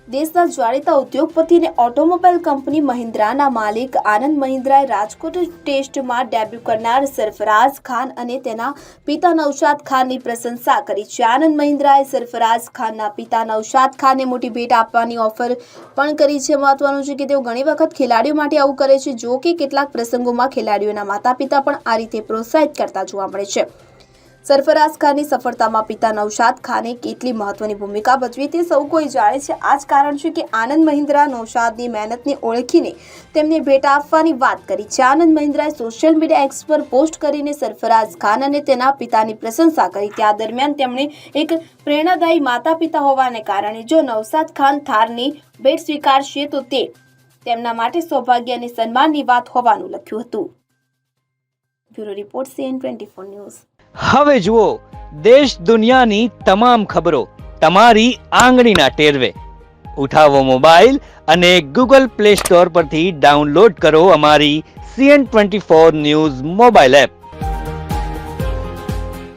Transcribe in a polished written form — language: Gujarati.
દેશના જાણીતા ઉદ્યોગપતિ અને ઓટોમોબાઈલ કંપની મહિન્દ્રાના માલિક આનંદ મહિન્દ્રાએ રાજકોટ ટેસ્ટમાં ડેબ્યુ કરનાર સરફરાઝ ખાન અને તેના પિતા નૌશાદ ખાનની પ્રશંસા કરી છે। આનંદ મહિન્દ્રાએ સરફરાઝ ખાનના પિતા નૌશાદ ખાનને મોટી ભેટ આપવાની ઓફર પણ કરી છે। મહત્વનું છે કે તેઓ ઘણી વખત ખેલાડીઓ માટે આવું કરે છે। જો કે કેટલાક પ્રસંગોમાં ખેલાડીઓના માતા-પિતા પણ આ રીતે પ્રોત્સાહિત કરતા જોવા મળે છે। સરફરાઝ ખાનની સફળતામાં પિતા નૌશાદ ખાને કેટલી મહત્વની ભૂમિકા ભજવી તે સૌ કોઈ જાણે છે। આ જ કારણ છે કે આનંદ મહિન્દ્રા નૌશાદની મહેનતને ઓળખીને તેમને ભેટ આપવાની વાત કરી છે। આનંદ મહિન્દ્રાએ સોશિયલ મીડિયા એક્સ પર પોસ્ટ કરીને સરફરાઝ ખાન અને તેના પિતાની પ્રશંસા કરી। ત્યાં દરમિયાન તેમણે એક પ્રેરણાદાયી માતા-પિતા હોવાને કારણે જો નૌશાદ ખાન થારની ભેટ સ્વીકારશે તો તે તેમના માટે સૌભાગ્ય અને સન્માનની વાત હોવાનું લખ્યું હતું। Bureau report CN24 news. હવે જુઓ દેશ દુનિયાની તમામ ખબરો તમારી આંગળીના ટેરવે। ઉઠાવો મોબાઈલ અને Google Play Store પરથી ડાઉનલોડ કરો અમારી CN24 ન્યૂઝ મોબાઈલ એપ।